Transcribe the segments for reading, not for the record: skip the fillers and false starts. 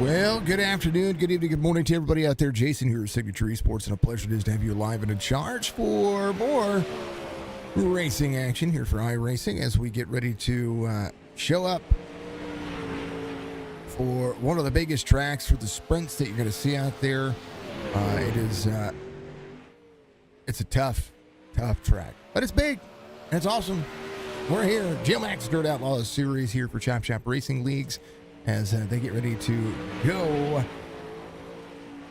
Well, good afternoon, good evening, good morning to everybody out there. Jason here at Signature Esports, and a pleasure it is to have you live and in charge for more racing action here for iRacing as we get ready to show up for one of the biggest tracks for the sprints that you're going to see out there. It's a tough track, but it's big and it's awesome. We're here, Geomax Dirt Outlaws series here for Chop Racing Leagues, as they get ready to go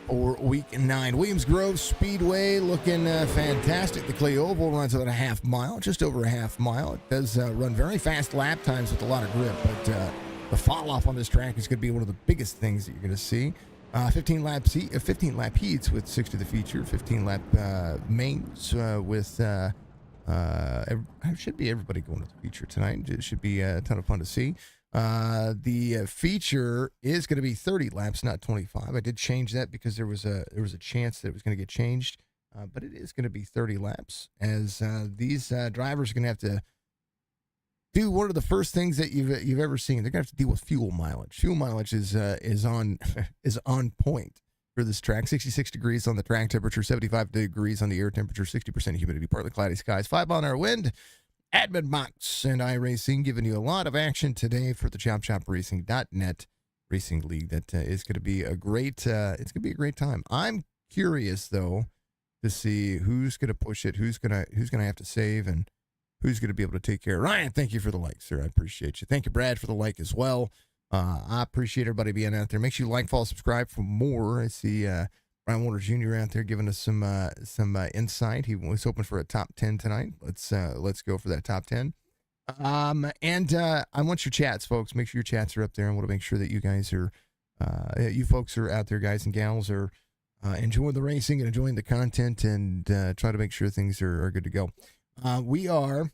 for week 9. Williams Grove Speedway looking fantastic. The Clay Oval runs about a half mile, just over a half mile. It does run very fast lap times with a lot of grip, but the fall off on this track is going to be one of the biggest things that you're going to see. 15 lap heats with 6 to the feature, 15 lap mains with should be everybody going to the feature tonight. It should be a ton of fun to see. The feature is going to be 30 laps, not 25. I did change that because there was a chance that it was going to get changed, but it is going to be 30 laps, as these drivers are going to have to do one of the first things that you've ever seen. They're going to have to deal with fuel mileage. Fuel mileage is on point for this track. 66 degrees on the track temperature, 75 degrees on the air temperature, 60% humidity, partly cloudy skies, 5-mile-an-hour wind. Admin Box and iRacing giving you a lot of action today for the CHOPP'N Racing League. That is going to be a great. It's going to be a great time. I'm curious though to see who's going to push it, who's going to have to save, and who's going to be able to take care. Ryan, thank you for the like, sir. I appreciate you. Thank you, Brad, for the like as well. I appreciate everybody being out there. Make sure you like, follow, subscribe for more. I see Brian Warner Jr. out there giving us some insight. He was hoping for a top 10 tonight. Let's go for that top 10. And I want your chats, folks. Make sure your chats are up there. I want to make sure that you guys are, you folks are out there, guys and gals, are enjoying the racing and enjoying the content, and try to make sure things are good to go. We are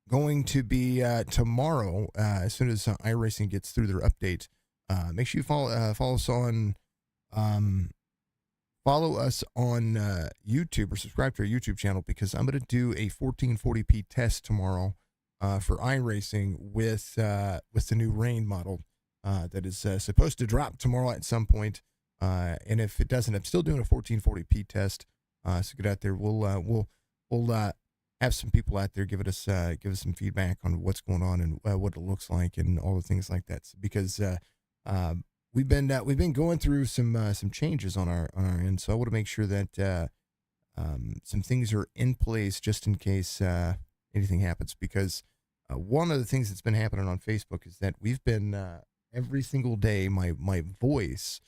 going to be tomorrow, as soon as iRacing gets through their update. Make sure you follow us on YouTube, or subscribe to our YouTube channel, because I'm going to do a 1440p test tomorrow for iRacing with the new Rain model that is supposed to drop tomorrow at some point. And if it doesn't, I'm still doing a 1440p test. So get out there. We'll have some people out there give us some feedback on what's going on and what it looks like and all the things like that. Because we've been going through some changes on our end, so I want to make sure that some things are in place just in case anything happens. Because one of the things that's been happening on Facebook is that we've been every single day my voice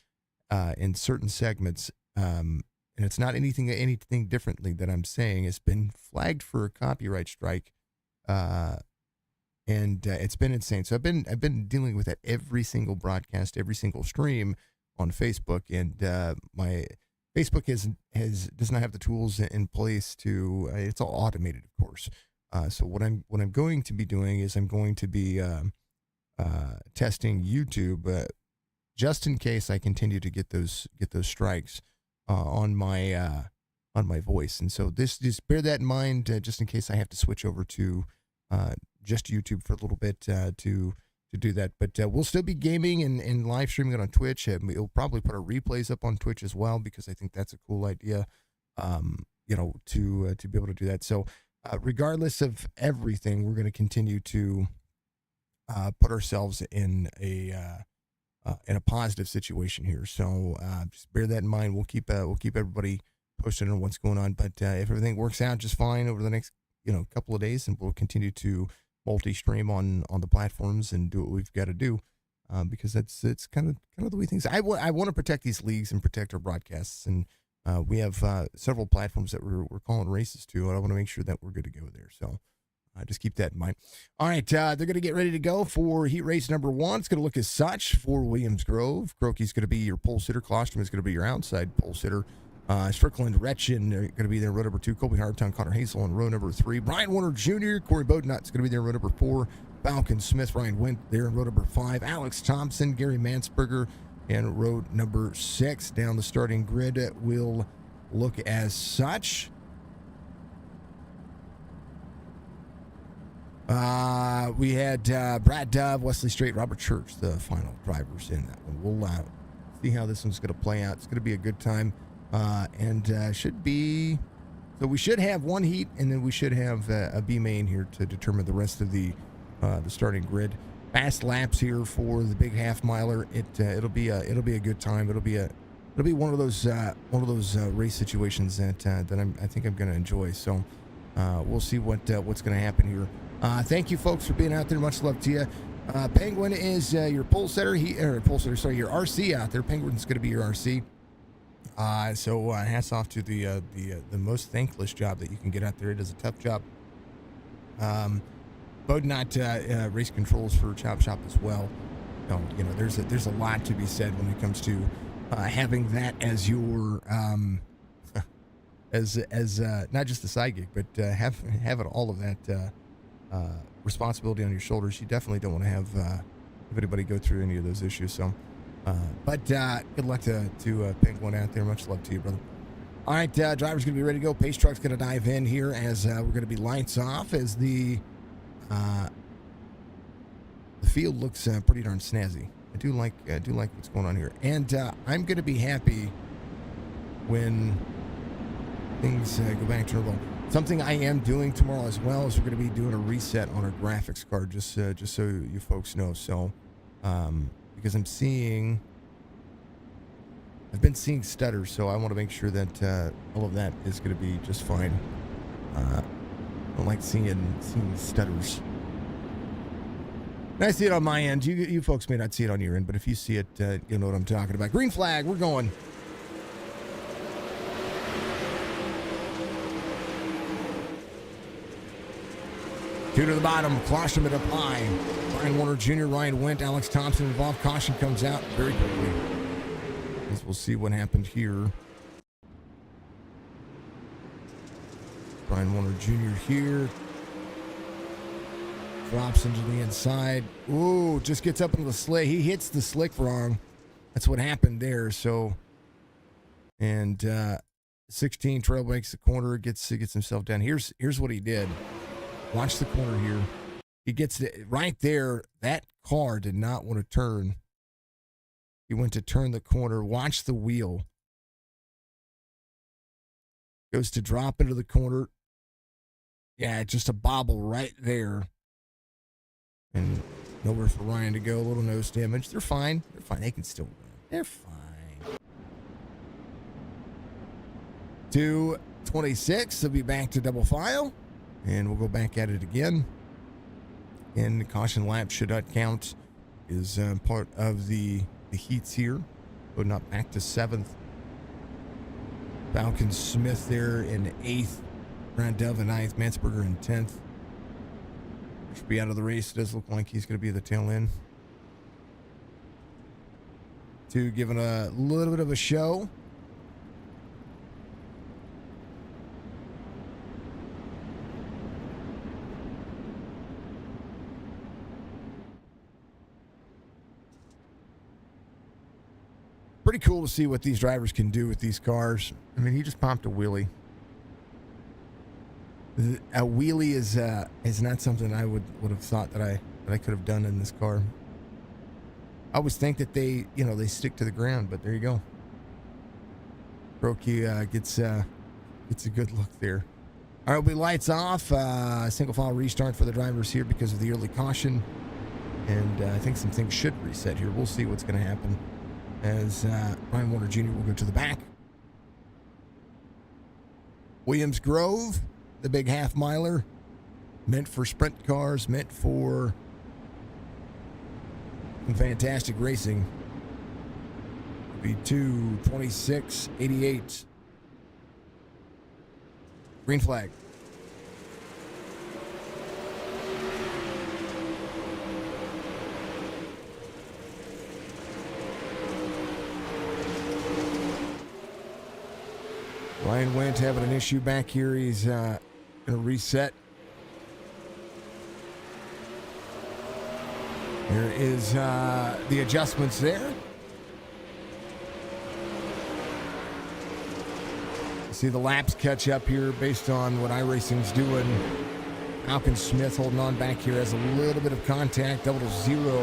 in certain segments, and it's not anything differently that I'm saying, has been flagged for a copyright strike. And it's been insane. So I've been dealing with that every single broadcast, every single stream on Facebook, and my Facebook does not have the tools in place to. It's all automated, of course. So what I'm going to be doing is I'm going to be testing YouTube, just in case I continue to get those strikes on my voice. And so just bear that in mind, just in case I have to switch over to just YouTube for a little bit to do that. But we'll still be gaming and live streaming it on Twitch. We'll probably put our replays up on Twitch as well, because I think that's a cool idea, to be able to do that. So regardless of everything, we're going to continue to put ourselves in a positive situation here. So just bear that in mind. We'll keep everybody posted on what's going on. But if everything works out just fine over the next couple of days, and we'll continue to multi-stream on the platforms and do what we've got to do, because it's kind of the way things. I want to protect these leagues and protect our broadcasts, and we have several platforms that we're calling races to, and I want to make sure that we're good to go there. So just keep that in mind. All right, they're going to get ready to go for heat race number 1. It's going to look as such for Williams Grove. Croaky's going to be your pole sitter. Colostrum is going to be your outside pole sitter. Strickland, Retchin are going to be there in row number 2. Colby Hardtown, Connor Hazel in row number 3. Brian Warner Jr., Corey Bodnut's going to be there in row number 4. Falcon Smith, Ryan Went there in row number 5. Alex Thompson, Gary Mansberger in row number 6. Down the starting grid will look as such. We had Brad Dove, Wesley Strait, Robert Church, the final drivers in that one. We'll see how this one's going to play out. It's going to be a good time, and should be. So we should have one heat, and then we should have a B main here to determine the rest of the starting grid. Fast laps here for the big half miler. It'll be a good time. It'll be one of those race situations that I think I'm going to enjoy. So we'll see what's going to happen here. Thank you folks for being out there. Much love to you. Penguin is your pole setter. Your RC out there. Penguin's going to be your RC. So hats off to the most thankless job that you can get out there. It is a tough job. Bodnot race controls for Chop Shop as well. So, there's a lot to be said when it comes to having that as your as not just a side gig, but having all of that responsibility on your shoulders. You definitely don't want to have anybody go through any of those issues. So, but good luck to Penguin out there. Much love to you, brother. All right, driver's gonna be ready to go. Pace truck's gonna dive in here as we're gonna be lights off as the field looks pretty darn snazzy. I do like what's going on here, and I'm gonna be happy when things go back to normal. Something I am doing tomorrow as well is we're going to be doing a reset on our graphics card, just so you folks know. So, because I've been seeing stutters, so I want to make sure that all of that is going to be just fine. I don't like seeing stutters. And I see it on my end. You folks may not see it on your end, but if you see it, you know what I'm talking about. Green flag, we're going. Two to the bottom, caution it up high. Brian Warner Jr., Ryan Wendt, Alex Thompson involved. Caution comes out very quickly. As we'll see what happened here. Brian Warner Jr. here. Drops into the inside. Ooh, just gets up into the slick. He hits the slick wrong. That's what happened there. So, and 16 trail breaks the corner, gets himself down. Here's what he did. Watch the corner here. He gets it right there. That car did not want to turn. He went to turn the corner. Watch the wheel. Goes to drop into the corner. Yeah, just a bobble right there. And nowhere for Ryan to go. A little nose damage. They're fine. They're fine. They can still win. They're fine. 2:26. They'll be back to double file. And we'll go back at it again. And the caution lap should not count. Is part of the heats here. But not back to 7th. Falcon Smith there in 8th. Brad Dove in 9th. Mansberger in 10th. Should be out of the race. It does look like he's going to be at the tail end. 2 giving a little bit of a show. Pretty cool to see what these drivers can do with these cars. I mean, he just popped a wheelie. A wheelie is not something I would have thought that I could have done in this car. I always think that they stick to the ground, but there you go. Brokey gets a good look there. All right, we'll be lights off. Single file restart for the drivers here because of the early caution, and I think some things should reset here. We'll see what's going to happen. As Ryan Warner Jr. will go to the back. Williams Grove, the big half miler, meant for sprint cars, meant for fantastic racing. Be 2:26.88. Green flag. Ryan Wendt having an issue back here. He's going to reset. There is the adjustments there. See the laps catch up here based on what iRacing's doing. Falcon Smith holding on back here, has a little bit of contact, double to zero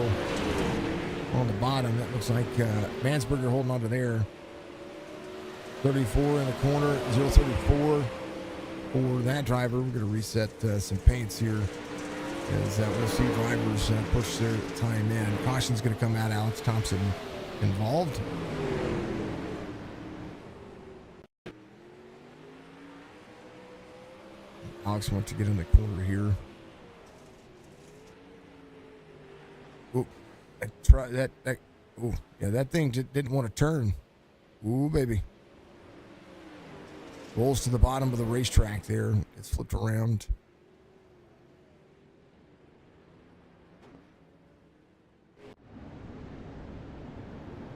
on the bottom. That looks like Mansberger holding on to there. 34 in the corner, 034 for that driver. We're going to reset some paints here as we'll see drivers push their time in. Caution's going to come out. Alex Thompson involved. Alex wants to get in the corner here. Oh, oh, yeah, that thing just didn't want to turn. Ooh, baby. Rolls to the bottom of the racetrack there. Gets flipped around.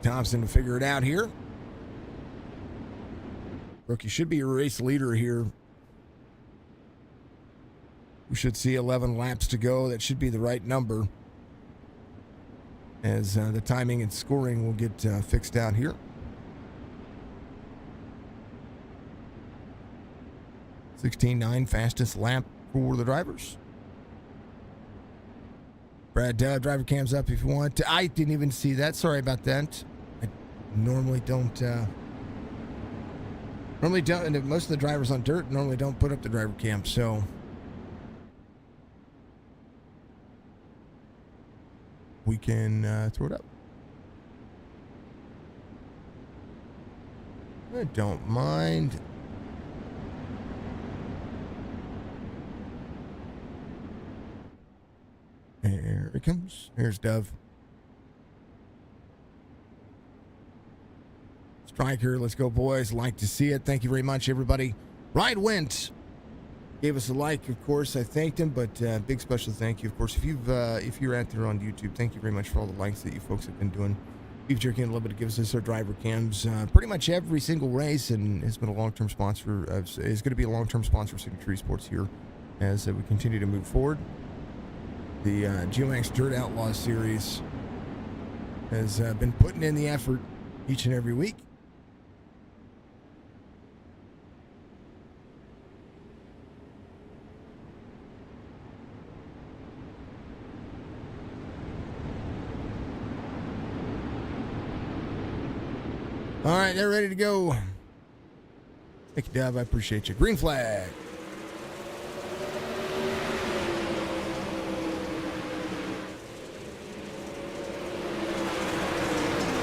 Thompson to figure it out here. Rookie should be a race leader here. We should see 11 laps to go. That should be the right number, as the timing and scoring will get fixed out here. 16.9 fastest lap for the drivers. Brad, driver cams up if you want to. I didn't even see that. Sorry about that. I normally don't. And most of the drivers on dirt normally don't put up the driver cam, so we can throw it up. I don't mind. There it comes. Here's Dove. Striker, let's go, boys. Like to see it. Thank you very much, everybody. Ryan Went gave us a like, of course. I thanked him, but big special thank you, of course. If you're out there on YouTube, thank you very much for all the likes that you folks have been doing. Beef Jerky Unlimited to give us our driver cams pretty much every single race, and has been a long-term sponsor. Is going to be a long-term sponsor of Signature Esports here as we continue to move forward. The Geomax Dirt Outlaws series has been putting in the effort each and every week. All right, they're ready to go. Thank you, Dove. I appreciate you. Green flag.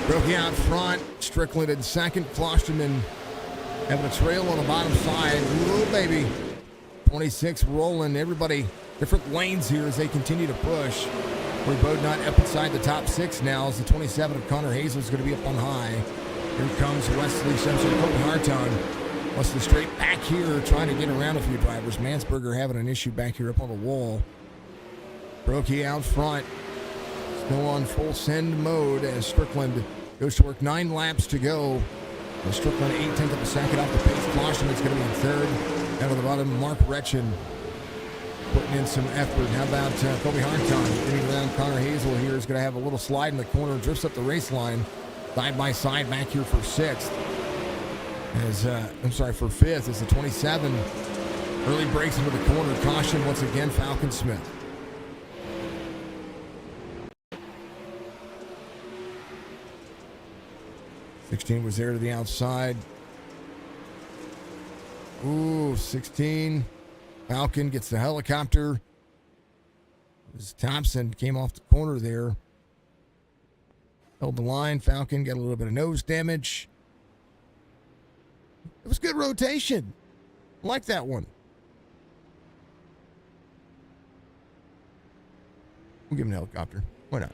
Brokey out front. Strickland in second. Klosterman having a trail on the bottom side. Ooh, baby. 26 rolling. Everybody, different lanes here as they continue to push. Corey Bodnott up inside the top six now as the 27 of Connor Hazel is going to be up on high. Here comes Wesley Simpson, Colton Hartung. Wesley straight back here trying to get around a few drivers. Mansberger having an issue back here up on the wall. Brokey out front. Still on full send mode as Strickland goes to work. 9 laps to go. And Strickland 0.8 of a second off the pace. Klosterman's going to be in third. Down to the bottom, Mark Retchen putting in some effort. How about Kobe Hartung getting around Connor Hazel here is going to have a little slide in the corner, drifts up the race line. Side by side back here for sixth. For fifth as the 27 early breaks into the corner. Caution once again, Falcon Smith. '16 was there to the outside. Ooh, 16. Falcon gets the helicopter. As Thompson came off the corner there. Held the line. Falcon got a little bit of nose damage. It was good rotation. I like that one. We'll give him a helicopter. Why not?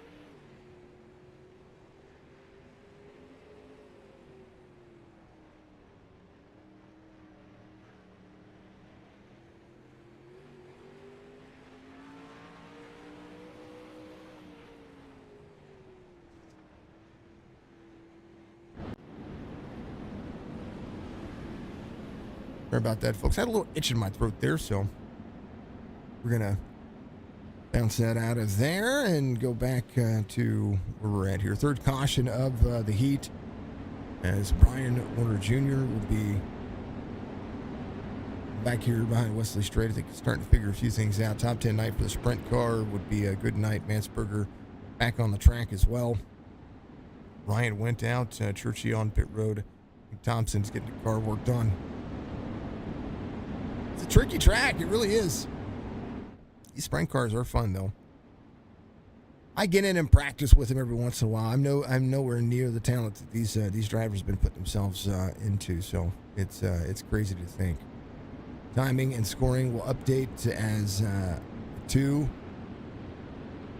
Sorry about that, folks. I had a little itch in my throat there, so we're going to bounce that out of there and go back to where we're at here. Third caution of the heat as Brian Warner Jr. will be back here behind Wesley Strait. I think he's starting to figure a few things out. Top 10 night for the sprint car would be a good night. Mansberger back on the track as well. Ryan went out. Churchy on pit road. Thompson's getting the car worked on. It's a tricky track. It really is. These sprint cars are fun, though. I get in and practice with them every once in a while. I'm nowhere near the talent that these drivers have been putting themselves into. So it's crazy to think. Timing and scoring will update as 2.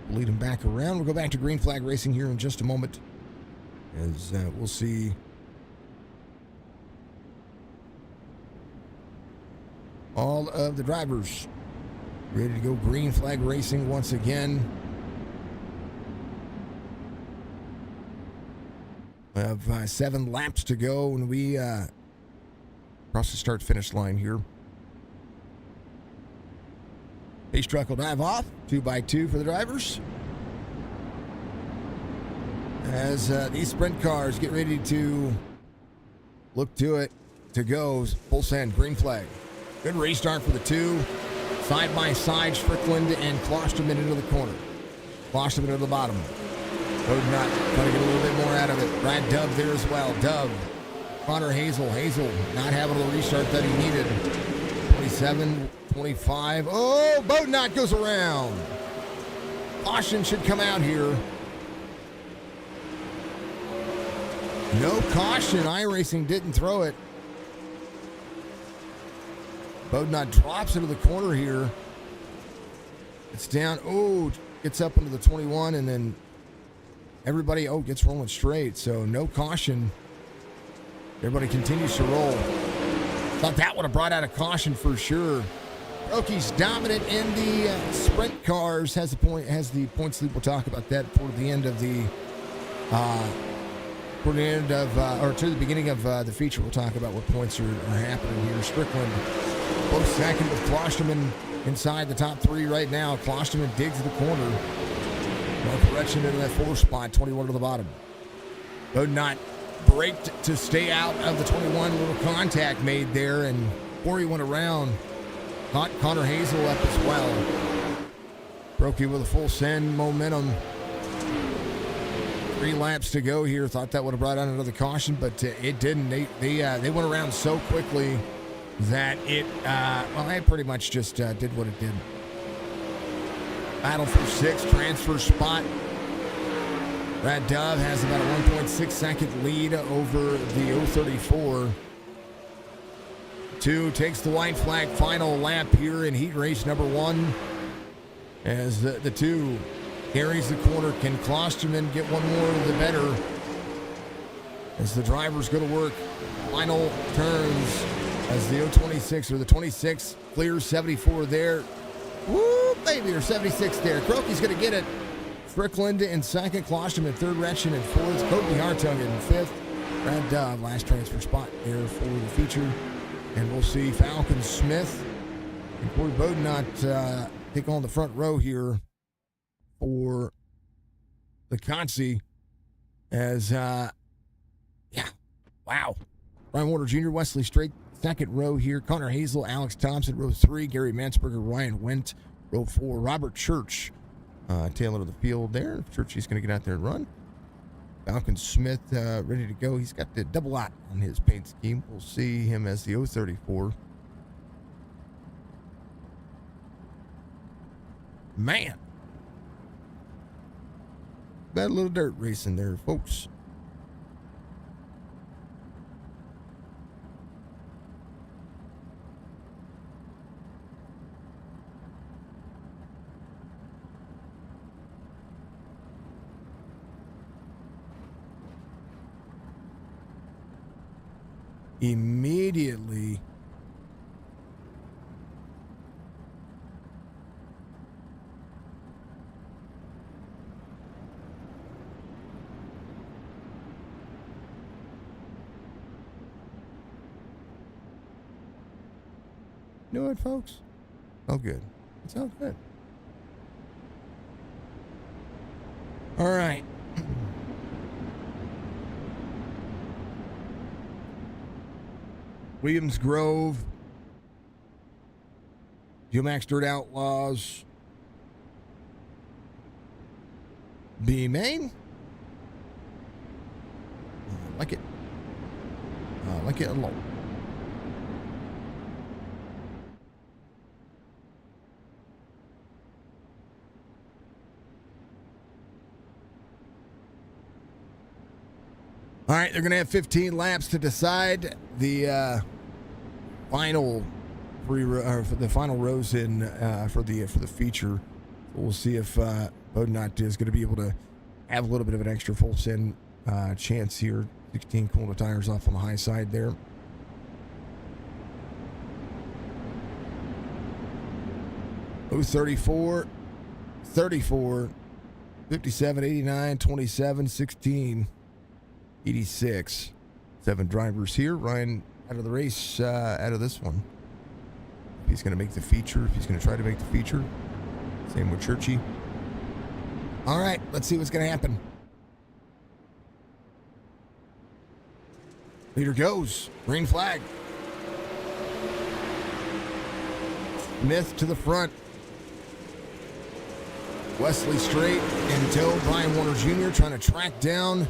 We'll lead them back around. We'll go back to green flag racing here in just a moment, as we'll see all of the drivers ready to go green flag racing once again. We have 7 laps to go when we cross the start-finish line here. Pace truck will dive off, 2x2 for the drivers. As these sprint cars get ready to look to it to go, full send, green flag. Good restart for the 2. Side by side, Strickland and Klosterman into the corner. Klosterman to the bottom. Odom trying to get a little bit more out of it. Brad Dove there as well. Dove. Connor Hazel. Hazel not having the restart that he needed. 27, 25. Oh, Bodnot goes around. Caution should come out here. No caution. iRacing didn't throw it. Bodnot drops into the corner here. It's down. Oh, gets up into the 21, and then everybody, gets rolling straight. So no caution. Everybody continues to roll. Thought that would have brought out a caution for sure. Roki's dominant in the sprint cars. Has the points lead. We'll talk about that toward the end of the to the beginning of the feature. We'll talk about what points are happening here. Strickland close second with Klosterman inside the top 3 right now. Klosterman digs the corner. No correction into that 4 spot, 21 to the bottom. Bodnot braked to stay out of the 21. Little contact made there, and before he went around, caught Connor Hazel up as well. Brokey with a full send, momentum. 3 laps to go here. Thought that would have brought out another caution, but it didn't. They went around so quickly that it pretty much just did what it did. Battle for 6, transfer spot. Brad Dove has about a 1.6 second lead over the 034. 2 takes the white flag, final lap here in heat race number 1. As the 2 carries the corner. Can Klosterman get one more, the better? As the drivers go to work. Final turns as the 026 or the 26 clears 74 there. Woo, baby, or 76 there. Croaky's going to get it. Strickland in second. Klosterman third. Retchen in fourth. Kobe Hartung in fifth. Brad Dove, last transfer spot there for the feature. And we'll see Falcon Smith and Corey Bodnot take on the front row here for the Consi. As, wow. Ryan Warner Jr., Wesley Strait, second row here. Connor Hazel, Alex Thompson, row 3. Gary Mansberger, Ryan Wendt, row 4. Robert Church, tail end of the field there. Church, he's going to get out there and run. Falcon Smith ready to go. He's got the double lot on his paint scheme. We'll see him as the 034. Man. Got a little dirt racing there, folks. Immediately do it, folks. Oh, good. It's all good. All right. Williams Grove Geomax Dirt Outlaws. B main. I like it. I like it a lot. All right, they're going to have 15 laps to decide the final for the final rows in for the feature. We'll see if Bodnot is going to be able to have a little bit of an extra full send chance here. 16 cool the tires off on the high side there. Oh, 34, 34, 57, 89, 27, 16. 86. 7 drivers here. Ryan out of the race, out of this one. If he's going to make the feature, if he's going to try to make the feature. Same with Churchy. All right, let's see what's going to happen. Leader goes. Green flag. Smith to the front. Wesley straight in tow. Brian Warner Jr. trying to track down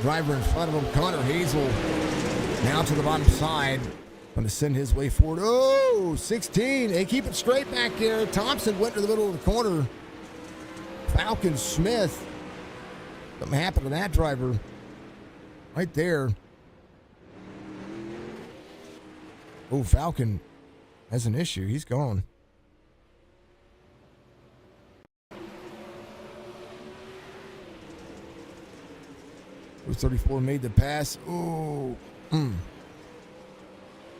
driver in front of him, Connor Hazel, now to the bottom side. Going to send his way forward. Oh, 16. They keep it straight back there. Thompson went to the middle of the corner. Falcon Smith. Something happened to that driver. Right there. Oh, Falcon has an issue. He's gone. 34 made the pass. Oh,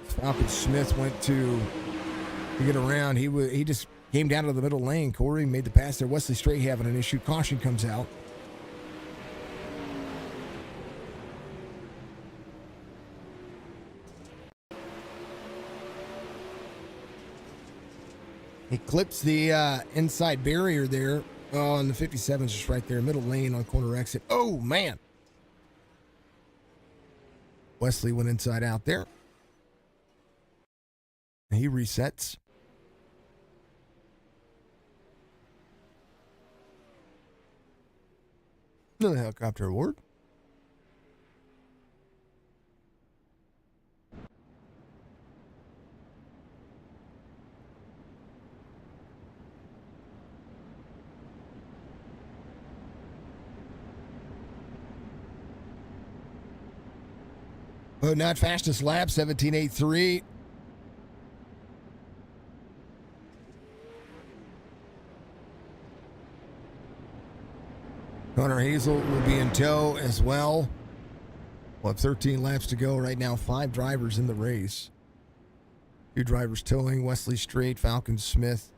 Falcon Smith went to get around. He just came down to the middle lane. Corey made the pass there. Wesley Strait having an issue. Caution comes out. He clips the inside barrier there. Oh, and the 57's just right there. Middle lane on corner exit. Oh, man. Wesley went inside out there. He resets. Another helicopter award. Oh, not fastest lap, 17.83. Connor Hazel will be in tow as well. We'll have 13 laps to go right now. 5 drivers in the race. 2 drivers towing. Wesley Strait, Falcon Smith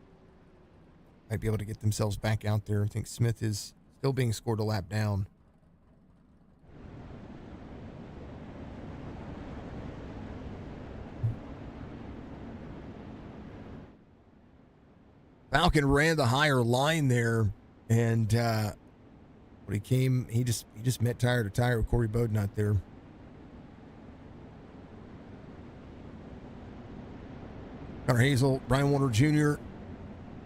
might be able to get themselves back out there. I think Smith is still being scored a lap down. Falcon ran the higher line there, and when he came, he just met tire to tire with Corey Bodnot there. Connor Hazel, Brian Warner Jr.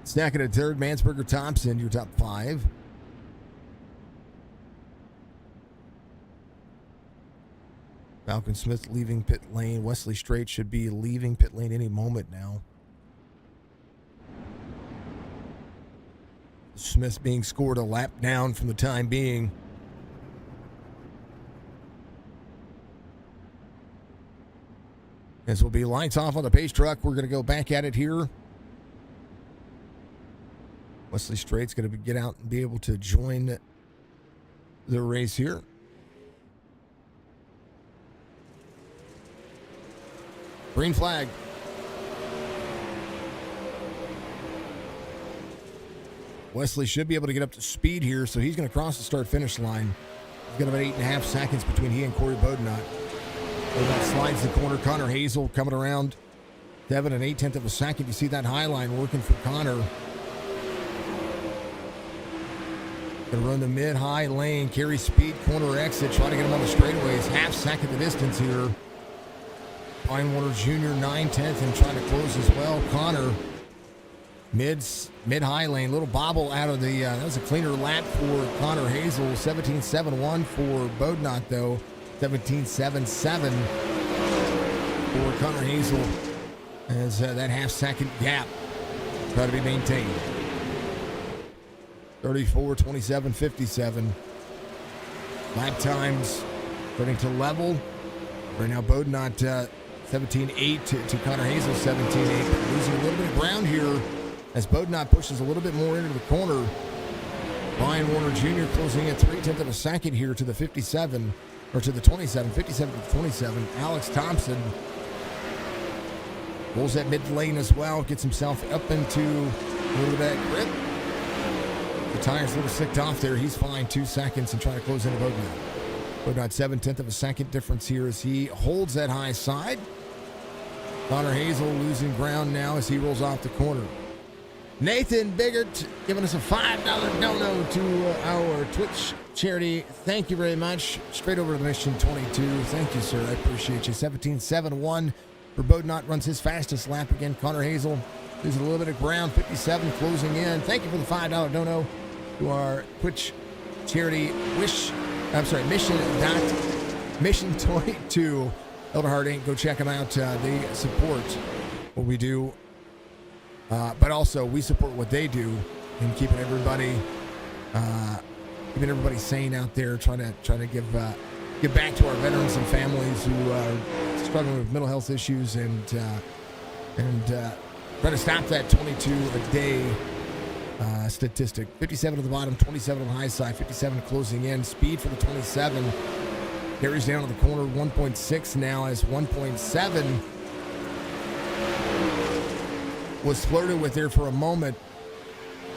Snacking at third. Mansberger Thompson, your top 5. Falcon Smith leaving pit lane. Wesley Strait should be leaving pit lane any moment now. Smith being scored a lap down from the time being. This will be lights off on the pace truck. We're going to go back at it here. Wesley Strait's going to get out and be able to join the race here. Green flag. Wesley should be able to get up to speed here, so he's going to cross the start-finish line. He's got about 8.5 seconds between he and Corey Bodnot. That slides the corner. Connor Hazel coming around. 7 8/10 of a second. You see that high line working for Connor. Going to run the mid-high lane, carry speed, corner exit, try to get him on the straightaways. Half second the distance here. Brian Warner Jr. 9/10 and trying to close as well. Connor Mid-high lane, little bobble out of the, that was a cleaner lap for Connor Hazel. 17.71 for Bodnot, though. 17.77 for Connor Hazel as that half-second gap try to be maintained. 34.27.57. Lap times starting to level. Right now, Bodnot 17.8 to Connor Hazel 17.8. Losing a little bit of ground here as Bodnot pushes a little bit more into the corner. Brian Warner Jr. closing at 0.3 of a second here to the 57, or to the 27, 57 to the 27. Alex Thompson rolls that mid lane as well, gets himself up into a little bit of that grip. The tire's a little slicked off there. He's fine, 2 seconds, and trying to close into Bodnot. Bodnot 0.7 of a second difference here as he holds that high side. Connor Hazel losing ground now as he rolls off the corner. Nathan Biggert giving us a $5 dono to our Twitch charity. Thank you very much. Straight over to Mission 22. Thank you, sir. I appreciate you. 17.71 for Bodnot runs his fastest lap again. Connor Hazel losing a little bit of ground. 57 closing in. Thank you for the $5 dono to our Twitch charity. Mission 22. Elder Heart Inc. Go check them out. They support what we do. But also, we support what they do in keeping everybody sane out there, trying to give back to our veterans and families who are struggling with mental health issues, and trying to stop that 22 a day statistic. 57 at the bottom, 27 on the high side, 57 closing in. Speed for the 27 carries down to the corner. 1.6 now as 1.7. Was flirted with there for a moment.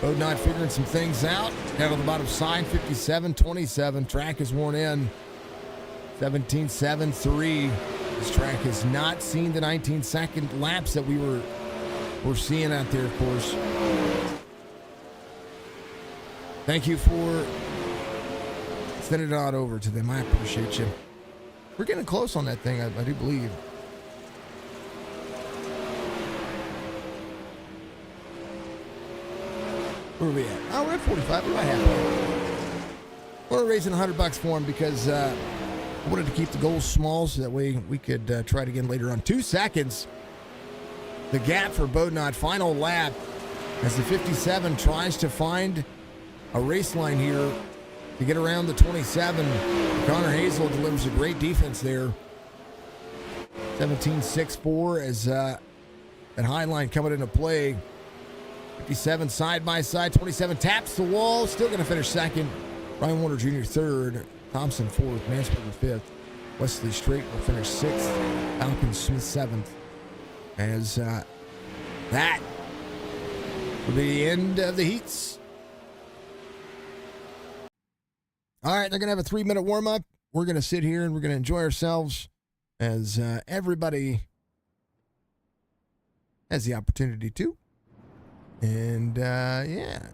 Bodnot figuring some things out. Down on the bottom side, 57.27. Track is worn in. 17.73. This track has not seen the 19-second laps that we're seeing out there, of course. Thank you for sending it on over to them. I appreciate you. We're getting close on that thing, I do believe. Where are we at? Oh, we're at 45. We're about halfway. We're raising $100 for him because I wanted to keep the goals small so that way we could try it again later on. 2 seconds. The gap for Bodnot. Final lap as the 57 tries to find a race line here to get around the 27. Connor Hazel delivers a great defense there. 17.64 as that high line coming into play. 57 side by side. 27 taps the wall. Still going to finish second. Ryan Warner Jr. third. Thompson fourth. Mansberger fifth. Wesley Strait will finish sixth. Falcon Smith seventh. As that will be the end of the heats. All right, they're going to have a 3-minute warm-up. We're going to sit here and we're going to enjoy ourselves as everybody has the opportunity to. And, yeah.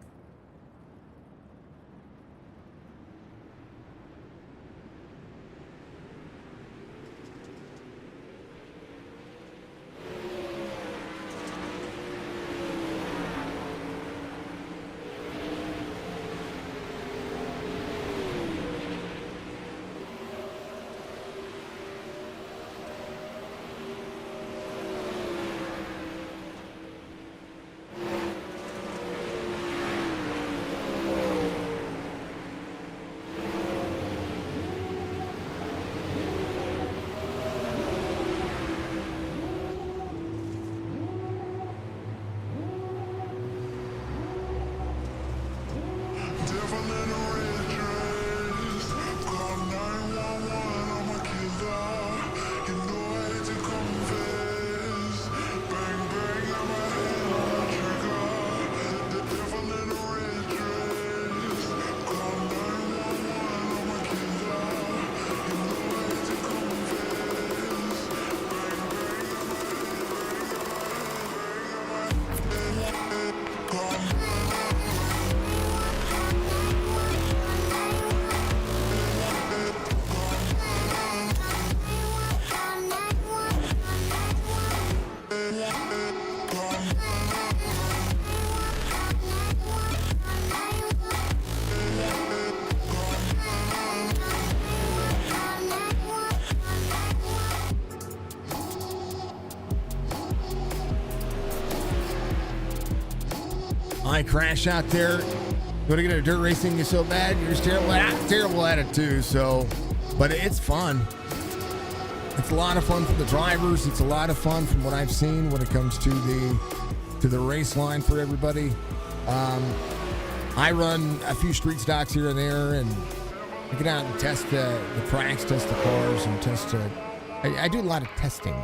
I crash out there. You want to get into dirt racing? You're so bad. You're just terrible at it too. So, but it's fun. It's a lot of fun for the drivers. It's a lot of fun from what I've seen when it comes to the race line for everybody. I run a few street stocks here and there, and I get out and test the tracks, test the cars, and test. I do a lot of testing,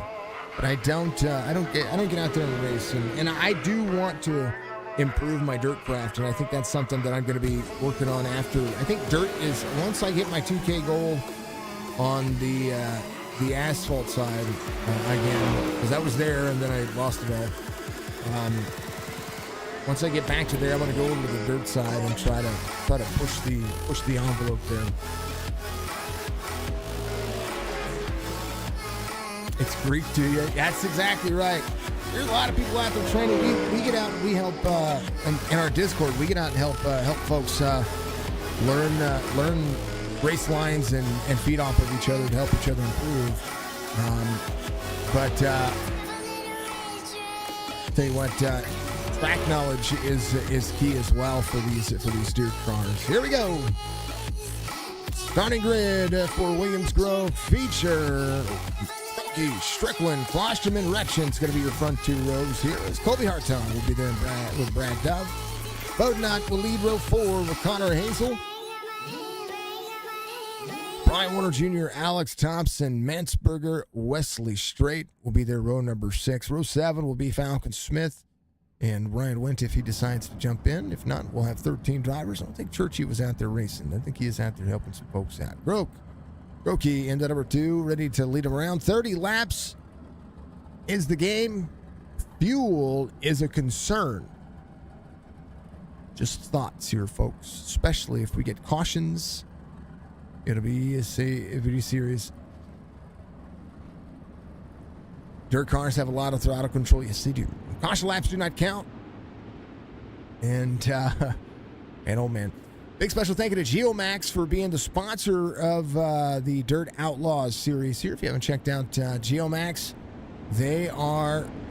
but I don't get out there and race, and I do want to improve my dirt craft, and I think that's something that I'm going to be working on after. I think dirt is, once I hit my 2K goal on the asphalt side again, because I was there and then I lost it all. Once I get back to there, I'm going to go over to the dirt side and try to push the envelope there. It's Greek to you. That's exactly right. There's a lot of people out there training. We get out and we help in our Discord. We get out and help folks learn race lines and feed off of each other to help each other improve. But tell you what, track knowledge is key as well for these dirt cars. Here we go. Starting grid for Williams Grove feature. Strickland, Klosterman, Retchen's going to be your front two rows here. As Colby Hartung will be there with Brad Dove. Bodnott will lead row 4 with Connor Hazel. Brian Warner Jr., Alex Thompson, Mansberger, Wesley Strait will be there row number 6. Row 7 will be Falcon Smith and Ryan Went if he decides to jump in. If not, we'll have 13 drivers. I don't think Churchy was out there racing. I think he is out there helping some folks out. Grokey into number 2, ready to lead around. 30 laps is the game. Fuel is a concern. Just thoughts here, folks. Especially if we get cautions. It'll be pretty serious. Dirt cars have a lot of throttle control. Yes, they do. Caution laps do not count. And oh man. Big special thank you to Geomax for being the sponsor of the Dirt Outlaws series here. If you haven't checked out Geomax,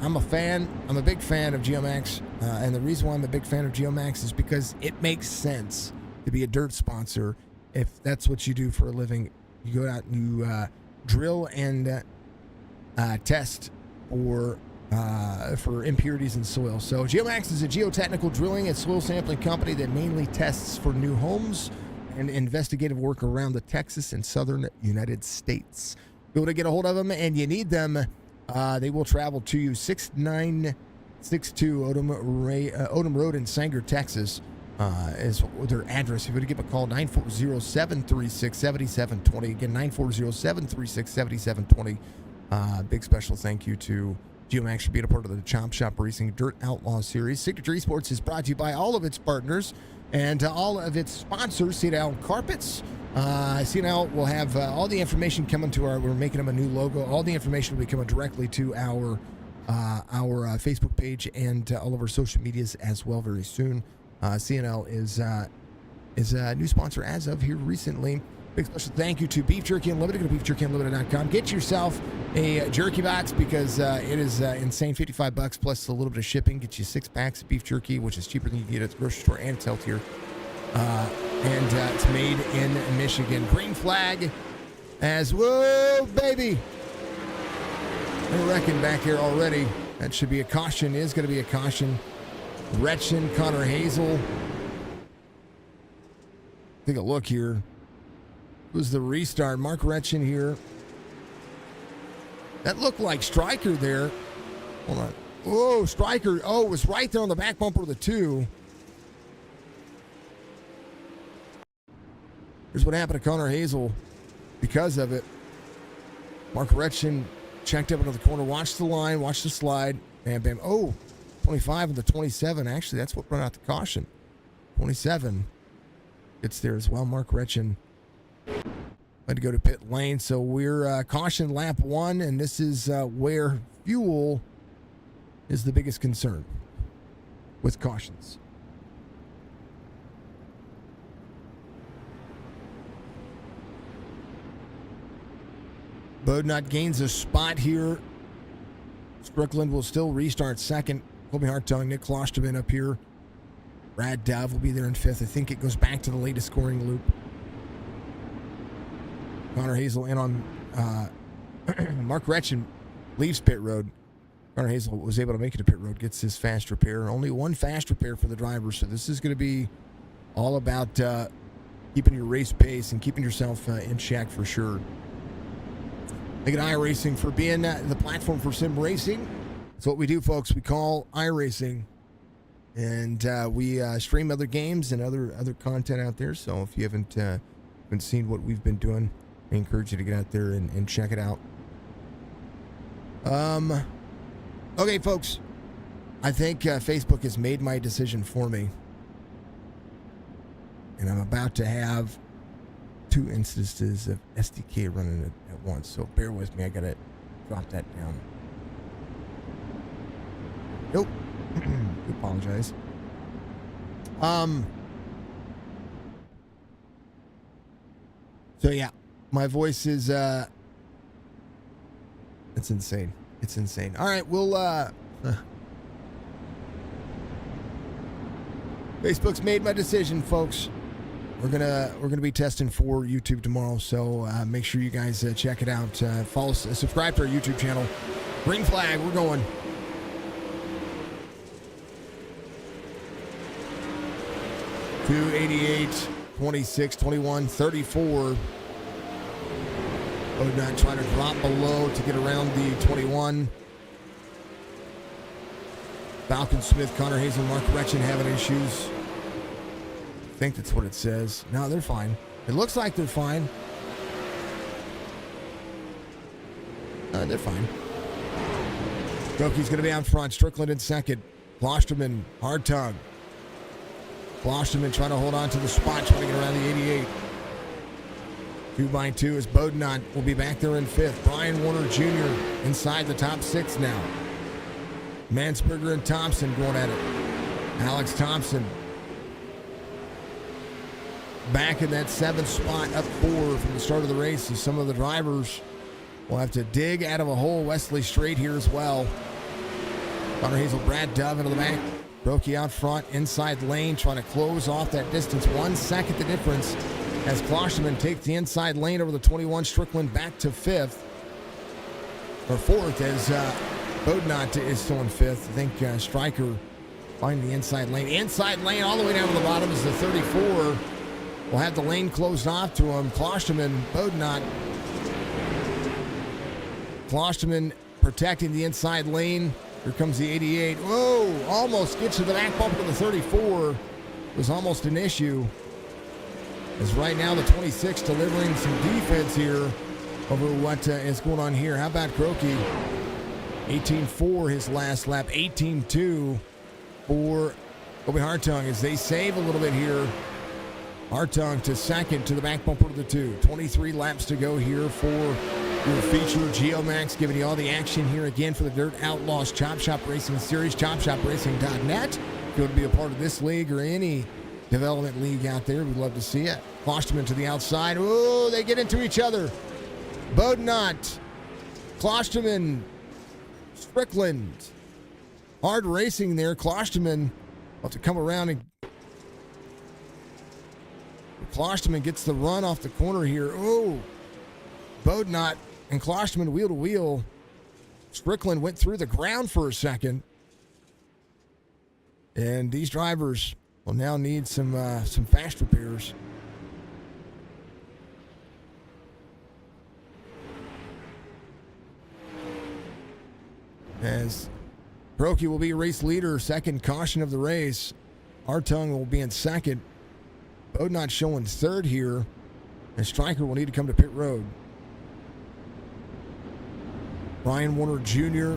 I'm a big fan of Geomax. And the reason why I'm a big fan of Geomax is because it makes sense to be a dirt sponsor if that's what you do for a living. You go out and you drill and test for impurities in soil. So Geomax is a geotechnical drilling and soil sampling company that mainly tests for new homes and investigative work around the Texas and southern United States. Be able to get a hold of them and you need them, they will travel to you. 6962 Odom Rd Sanger, Texas is their address. If you would give a call, 940-736-7720. Again, 940-736-7720. Big special thank you to Geomax for being a part of the Chop Shop Racing Dirt Outlaw series. Signature Esports is brought to you by all of its partners and all of its sponsors. CNL Carpets. CNL will have all the information coming to we're making them a new logo. All the information will be coming directly to our Facebook page and all of our social medias as well very soon. CNL is a new sponsor as of here recently. Big special thank you to Beef Jerky Unlimited. Go to beefjerkyunlimited.com. Get yourself a jerky box because it is insane. $55 plus a little bit of shipping. Get you 6 packs of beef jerky, which is cheaper than you get at the grocery store, and it's healthier. And it's made in Michigan. Green flag as whoa, baby. I reckon back here already. That should be a caution. Is going to be a caution. Retchen, Connor Hazel. Take a look here. Was the restart. Mark Retchen here. That looked like Stryker there. Hold on. Oh, Stryker. Oh, it was right there on the back bumper of the 2. Here's what happened to Connor Hazel because of it. Mark Retchen checked up into the corner, watched the line, watched the slide. Bam, bam. Oh, 25 and the 27. Actually, that's what brought out the caution. 27 gets there as well. Mark Retchen had to go to pit lane. So we're caution lap 1, and this is where fuel is the biggest concern with cautions. Bodnott gains a spot here. Strickland will still restart second. Colby Hartung, Nick Klosterman up here Brad Dove will be there in 5th. I think it goes back to the latest scoring loop. Connor Hazel in on Mark Retchen leaves pit road. Connor Hazel was able to make it to pit road, gets his fast repair. Only one fast repair for the driver, so this is going to be all about keeping your race pace and keeping yourself in check for sure. Thank you to iRacing for being the platform for sim racing. That's what we do, folks. We call iRacing, and we stream other games and other content out there. So if you haven't seen what we've been doing, I encourage you to get out there and check it out. Okay, folks. I think Facebook has made my decision for me. And I'm about to have 2 instances of SDK running at once. So bear with me. I got to drop that down. Nope. I apologize. So yeah, my voice is it's insane. It's insane. All right, we'll Facebook's made my decision, folks. We're gonna be testing for YouTube tomorrow, so make sure you guys check it out. Follow, subscribe to our YouTube channel. Green flag, we're going. $288, 26, 21, 34. Odom trying to drop below to get around the 21. Falcon Smith, Connor Hazel, Mark Retchen having issues. I think that's what it says. No, they're fine. It looks like they're fine. They're fine. Goki's going to be out front. Strickland in second. Klosterman, hard tug. Klosterman trying to hold on to the spot, trying to get around the 88. 2x2 is Bodnot will be back there in 5th. Brian Warner Jr. inside the top 6 now. Mansberger and Thompson going at it. Alex Thompson back in that 7th spot, up 4 from the start of the race. And some of the drivers will have to dig out of a hole. Wesley Strait here as well. Connor Hazel, Brad Dove into the back. Brokey out front, inside lane, trying to close off that distance. 1 second the difference as Klosterman takes the inside lane over the 21. Strickland back to 5th. Or 4th as Bodnot is still in 5th. I think Stryker finding the inside lane. Inside lane all the way down to the bottom is the 34. Will have the lane closed off to him. Klosterman, Bodnot. Klosterman protecting the inside lane. Here comes the 88. Whoa, almost gets to the back bumper of the 34. Was almost an issue. As right now the 26 delivering some defense here over what is going on here. How about Croaky? 18-4 his last lap. 18-2 for Kobe Hartung as they save a little bit here. Hartung to second to the back bumper of the 2. 23 laps to go here for your feature. Geomax giving you all the action here again for the Dirt Outlaws Chop Shop Racing Series. ChopShopRacing.net. If you want to be a part of this league or any development league out there, we'd love to see it. Klosterman to the outside. Oh, they get into each other. Bodnot, Klosterman, Strickland. Hard racing there. Klosterman will have to come around and Klosterman gets the run off the corner here. Oh, Bodnot and Klosterman wheel to wheel. Strickland went through the ground for a second. And these drivers will now need some fast repairs. As Brokey will be race leader, second caution of the race. Hartung will be in second. Bodnot showing 3rd here. And Stryker will need to come to pit road. Brian Warner Jr.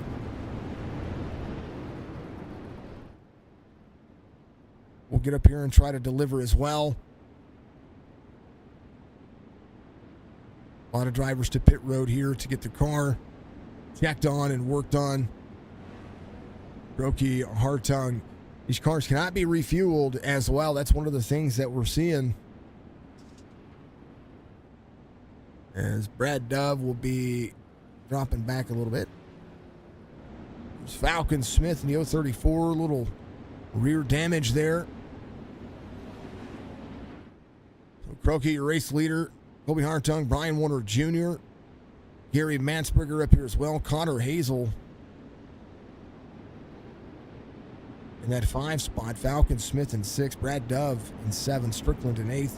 will get up here and try to deliver as well. A lot of drivers to pit road here to get the car checked on and worked on. Brokey, Hartung. These cars cannot be refueled as well. That's one of the things that we're seeing. As Brad Dove will be dropping back a little bit. There's Falcon Smith in the 034. A little rear damage there. Croaky, your race leader. Kobe Hartung, Brian Warner Jr., Gary Mansberger up here as well. Connor Hazel in that 5 spot. Falcon Smith in 6. Brad Dove in 7. Strickland in 8th.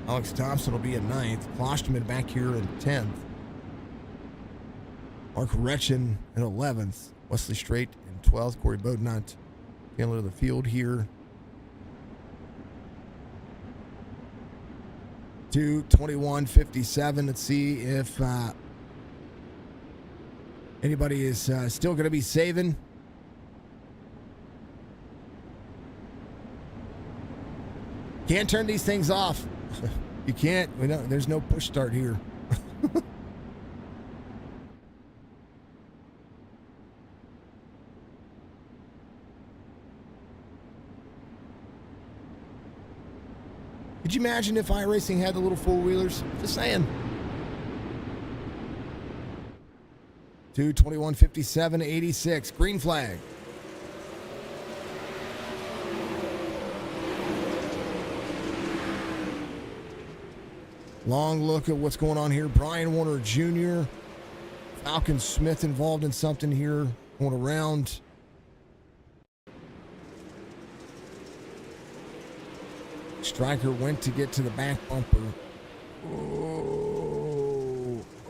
Alex Thompson will be in 9th. Klosterman back here in 10th. Mark Retchen in 11th. Wesley Strait in 12th. Corey Bodnott tail of the field here. 2:21:57. Let's see if anybody is still going to be saving. Can't turn these things off. You can't. There's no push start here. Could you imagine if iRacing had the little four-wheelers? Just saying. 2:21:57:86. Green flag. Long look at what's going on here. Brian Warner Jr., Falcon Smith involved in something here. Going around. Stryker went to get to the back bumper.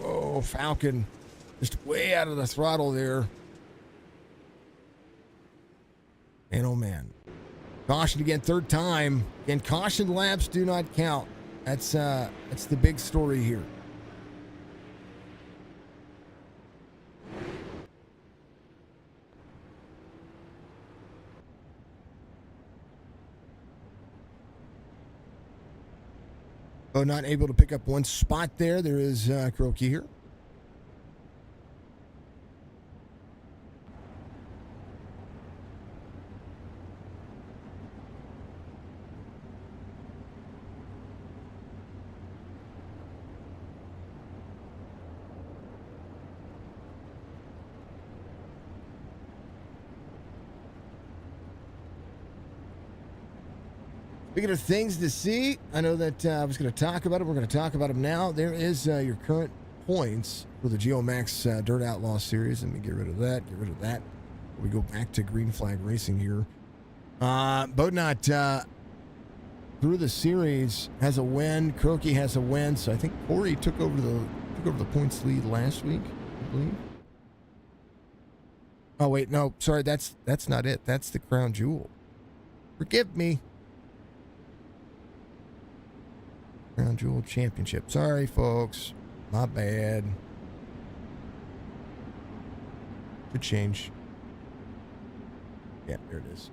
Oh, Falcon just way out of the throttle there. And oh man. Caution again, 3rd time. And caution laps do not count. That's the big story here. Oh, not able to pick up one spot there. There is Croaky here. Speaking of things to see, I know that I was going to talk about it. We're going to talk about them now. There is your current points for the Geomax Dirt Outlaws series. Let me get rid of that. Get rid of that. We go back to green flag racing here. Bodnott through the series has a win. Croaky has a win. So I think Corey took over the points lead last week, I believe. Oh wait, no, sorry, that's not it. That's the crown jewel. Forgive me. Crown Jewel Championship. Sorry, folks. My bad. Could change. Yeah, there it is.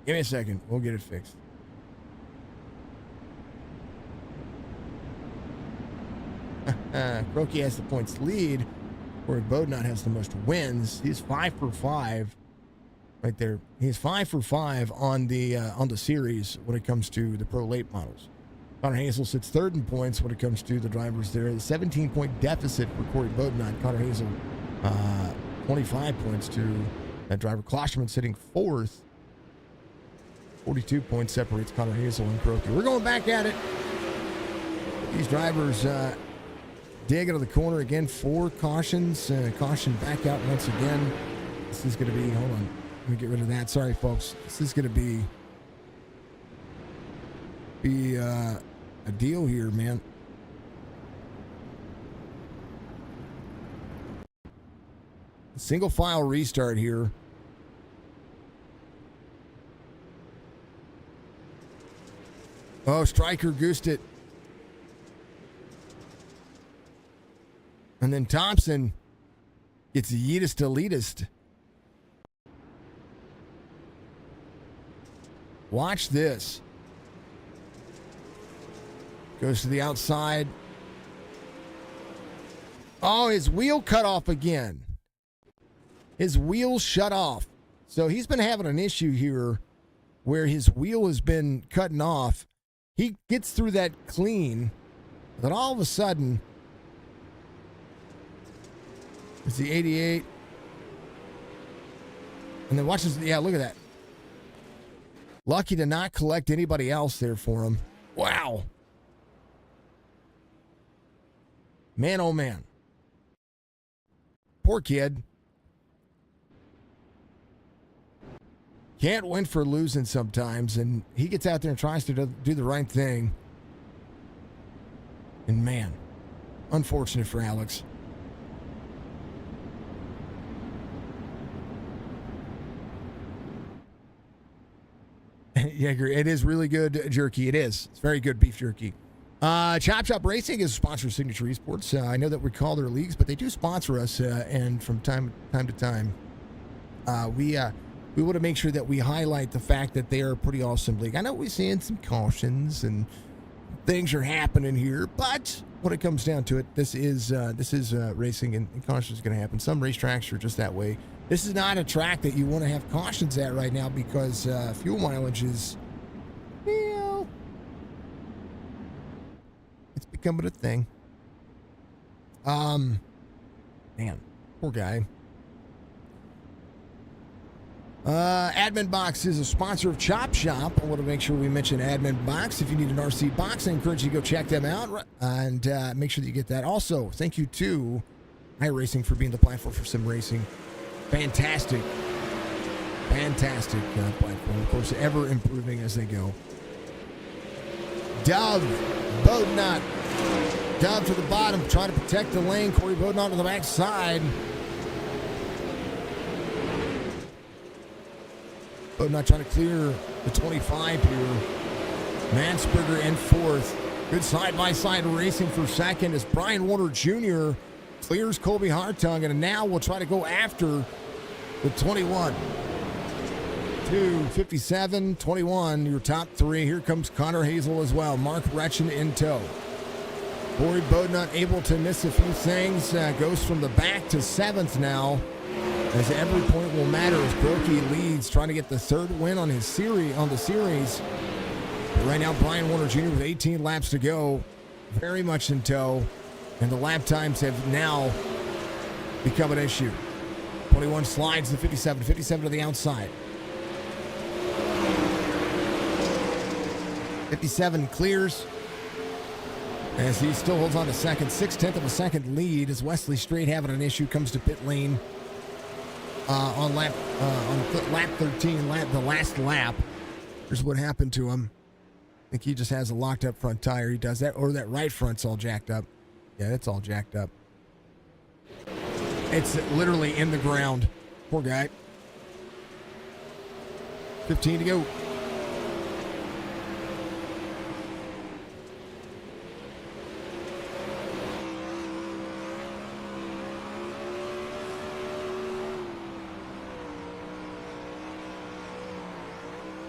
Give me a second. We'll get it fixed. Croaky has the points lead, where Bodnott has the most wins. He's 5 for 5. Right there. He's 5 for 5 on the series when it comes to the pro late models. Connor Hazel sits 3rd in points when it comes to the drivers there. The 17-point deficit for Corey Bodnott. Connor Hazel 25 points to that driver. Klosterman sitting 4th. 42 points separates Connor Hazel and Croaky. We're going back at it. These drivers dig out of the corner again. 4 cautions. Caution back out once again. This is going to be, hold on. Let me get rid of that. Sorry, folks. This is going to be a deal here, man. Single file restart here. Oh, Stryker goosed it. And then Thompson gets the yeetest to leadest. Watch this. Goes to the outside. Oh, his wheel cut off again. His wheel shut off. So he's been having an issue here where his wheel has been cutting off. He gets through that clean. Then all of a sudden, it's the 88. And then watch this. Yeah, look at that. Lucky to not collect anybody else there for him. Wow. Man, oh man. Poor kid. Can't win for losing sometimes, and he gets out there and tries to do the right thing. And man, unfortunate for Alex. Yeah, it is really good jerky. It is. It's very good beef jerky. CHOPP'N Racing is a sponsor of Signature Esports. I know that we call their leagues, but they do sponsor us, and from time to time, we want to make sure that we highlight the fact that they are a pretty awesome league. I know we're seeing some cautions and things are happening here, but when it comes down to it, this is racing, and cautions are going to happen. Some racetracks are just that way. This is not a track that you want to have cautions at right now because fuel mileage is, it's becoming a thing. Man, poor guy. Admin Box is a sponsor of Chop Shop. I want to make sure we mention Admin Box. If you need an RC box, I encourage you to go check them out and make sure that you get that. Also, thank you to iRacing for being the platform for sim racing. Fantastic platform. Of course, ever improving as they go. Dove, Bodnot. Dove to the bottom, trying to protect the lane. Corey Bodnot on the backside. Bodnot trying to clear the 25 here. Mansberger in fourth. Good side-by-side racing for second as Brian Warner Jr. clears Colby Hartung, and now we'll try to go after the 21. 57, 21, your top three. Here comes Connor Hazel as well. Mark Retchen in tow. Corey Bodnot able to miss a few things. Goes from the back to seventh now. As every point will matter as Brokey leads, trying to get the third win on the series. But right now, Brian Warner Jr. with 18 laps to go, very much in tow, and the lap times have now become an issue. 21 slides to 57, 57 to the outside. 57 clears as he still holds on to second. 6/10 of a second lead as Wesley Strait having an issue, comes to pit lane. On lap 13, the last lap. Here's what happened to him. I think he just has a locked up front tire. He does that, or that right front's all jacked up. Yeah, it's all jacked up. It's literally in the ground. Poor guy. 15 to go.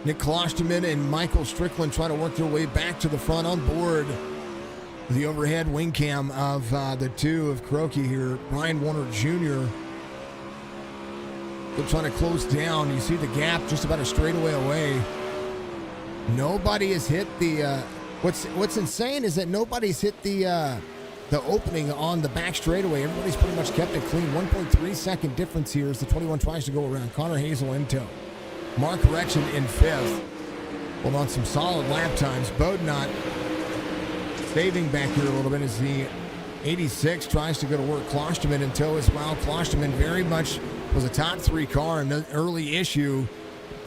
Nick Klosterman and Michael Strickland trying to work their way back to the front on board. The overhead wing cam of the two of Croaky here. Brian Warner Jr. They're trying to close down. You see the gap just about a straightaway away. Nobody has hit the... What's insane is that nobody's hit the opening on the back straightaway. Everybody's pretty much kept it clean. 1.3 second difference here as the 21 tries to go around. Connor Hazel in tow. Mark Retchen in fifth. Hold on, some solid lap times. Bodnot saving back here a little bit as the 86 tries to go to work. Klosterman in tow as well. Klosterman very much was a top three car and an early issue.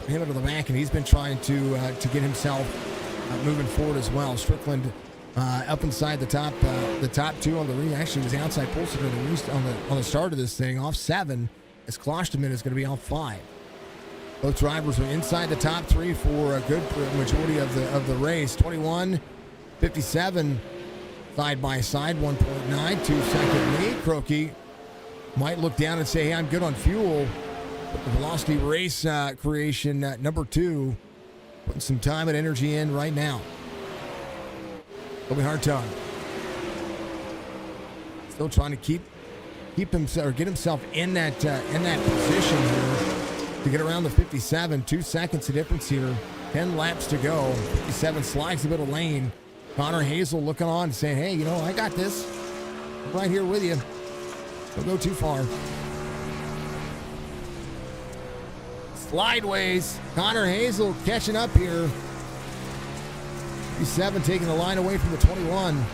Hit him to the back, and he's been trying to get himself moving forward as well. Strickland up inside the top two on the actually was the outside pole sitter on the start of this thing, off 7, as Klosterman is going to be off 5. Both drivers are inside the top 3 for a good majority of the race. 21, 57, side by side, 1.9, 2 second lead. Croaky might look down and say, hey, I'm good on fuel. But the Velocity Race creation number 2, putting some time and energy in right now. Colby Hartung still trying to keep himself or get himself in that position here. To get around the 57, 2 seconds of difference here. 10 laps to go. 57 slides a bit of lane. Connor Hazel looking on and saying, hey, I got this. I'm right here with you. Don't go too far. Slideways. Connor Hazel catching up here. 7 taking the line away from the 21.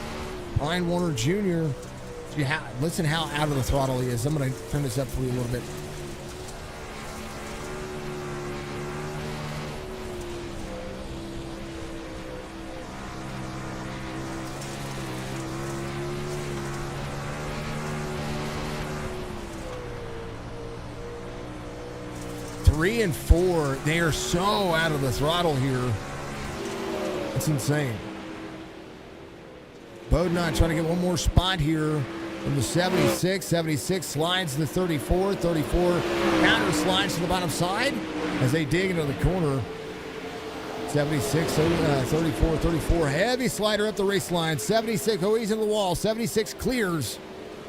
Brian Warner Jr. Listen how out of the throttle he is. I'm going to turn this up for you a little bit. Three and 4, they are so out of the throttle here. It's insane. Bodnot trying to get one more spot here from the 76. 76 slides to the 34. 34 counter slides to the bottom side as they dig into the corner. 76, 34, 34. Heavy slider up the race line. 76, he's into the wall. 76 clears.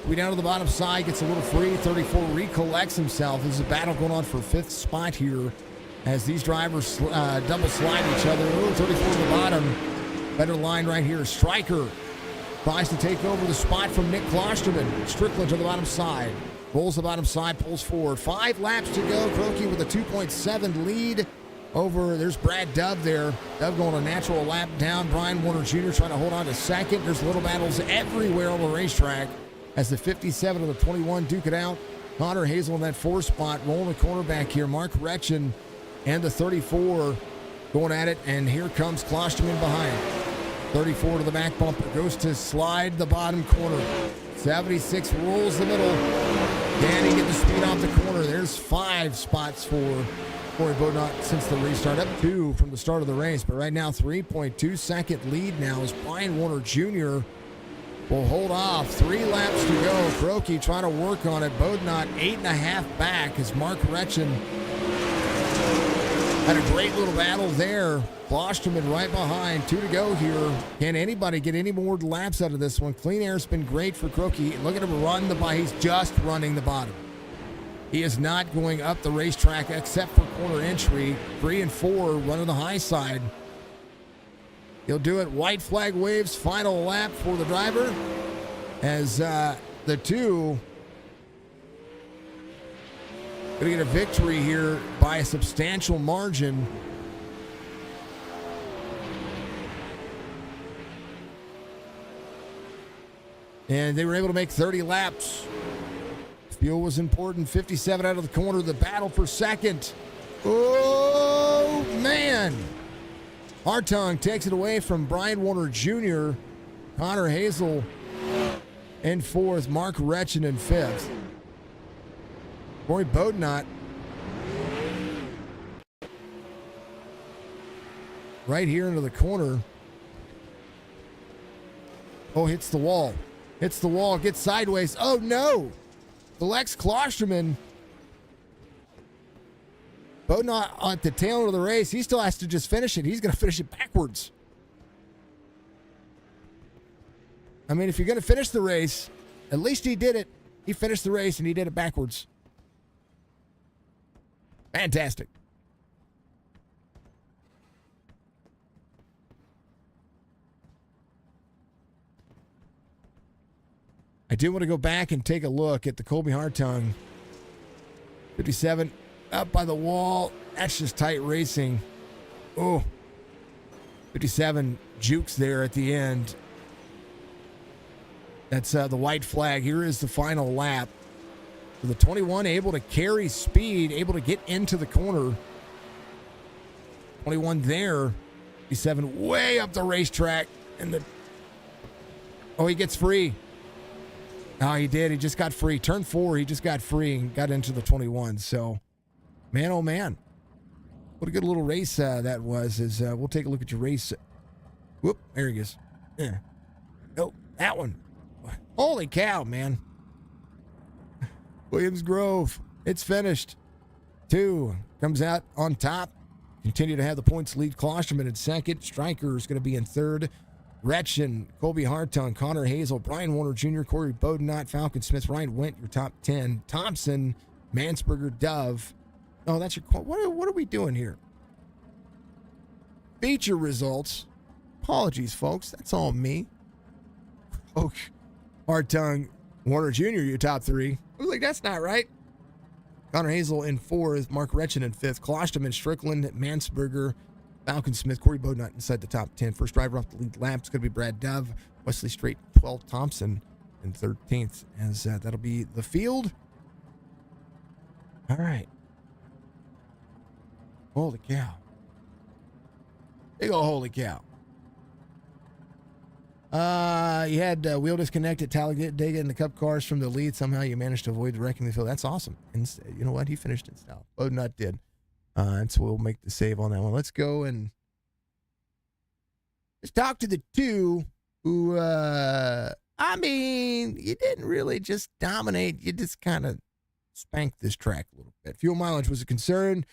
We down to the bottom side, gets a little free. 34 recollects himself. There's a battle going on for 5th spot here as these drivers double slide each other. Oh, 34 to the bottom. Better line right here. Stryker tries to take over the spot from Nick Klosterman. Strickland to the bottom side. Rolls the bottom side, pulls forward. 5 laps to go. Croaky with a 2.7 lead over. There's Brad Dove there. Dove going a natural lap down. Brian Warner Jr. trying to hold on to second. There's little battles everywhere on the racetrack as the 57 and the 21 duke it out. Connor Hazel in that 4 spot, rolling the corner back here. Mark Retchen and the 34 going at it, and here comes Klosterman behind. 34 to the back bumper, goes to slide the bottom corner. 76 rolls the middle. Can he get the speed off the corner? There's 5 spots for Corey Bodnot since the restart, up 2 from the start of the race, but right now 3.2 second lead now as Brian Warner Jr. will hold off. 3 laps to go. Croaky trying to work on it. Bodnot 8.5 back as Mark Retchen had a great little battle there. Klosterman right behind. 2 to go here. Can anybody get any more laps out of this one? Clean air's been great for Croaky. Look at him run the bottom. He's just running the bottom. He is not going up the racetrack except for corner entry. 3 and 4 running the high side. He'll do it. White flag waves. Final lap for the driver as the 2 going to get a victory here by a substantial margin. And they were able to make 30 laps. Fuel was important. 57 out of the corner. The battle for second. Oh, man. Hartung takes it away from Brian Warner Jr. Connor Hazel in 4th. Mark Retchen in 5th. Corey Bodnot right here into the corner. Oh, hits the wall. Hits the wall, gets sideways. Oh, no. The Lex Klosterman. Bodnot at the tail end of the race. He still has to just finish it. He's going to finish it backwards. I mean, if you're going to finish the race, at least he did it. He finished the race and he did it backwards. Fantastic. I do want to go back and take a look at the Colby Hartung. 57 up by the wall. That's just tight racing. Oh, 57 jukes there at the end. That's the white flag. Here is the final lap. So the 21 able to carry speed, able to get into the corner. 21 there. 57 way up the racetrack. And he gets free. Oh, he did. He just got free. Turn 4, he just got free and got into the 21. So, man, oh, man. What a good little race that was. We'll take a look at your race. Whoop, there he is. Yeah. Oh, that one. Holy cow, man. Williams Grove, it's finished. 2 comes out on top. Continue to have the points lead. Klosterman in 2nd. Stryker is going to be in 3rd. Retchen, Colby Hartung, Connor Hazel, Brian Warner Jr., Corey Bodnot, Falcon Smith, Ryan Wendt, your top 10. Thompson, Mansberger, Dove. Oh, that's your... What are we doing here? Feature results. Apologies, folks. That's all me. Okay. Hartung, Warner Jr., your top 3. I was like, that's not right. Connor Hazel in fourth. Mark Retchen in fifth. Klosterman, Strickland, Mansberger, Falcon Smith, Corey Bodnut inside the top 10. First driver off the lead lap is going to be Brad Dove. Wesley Strait, 12th. Thompson in 13th, as that'll be the field. All right. Holy cow. Big ol' holy cow. You had wheel disconnect at Talladega in the Cup cars from the lead. Somehow you managed to avoid wrecking the field. That's awesome. And you know what? He finished in style. Bodnut did. And so we'll make the save on that one. Let's go and let's talk to the two who, I mean, you didn't really just dominate. You just kind of spanked this track a little bit. Fuel mileage was a concern.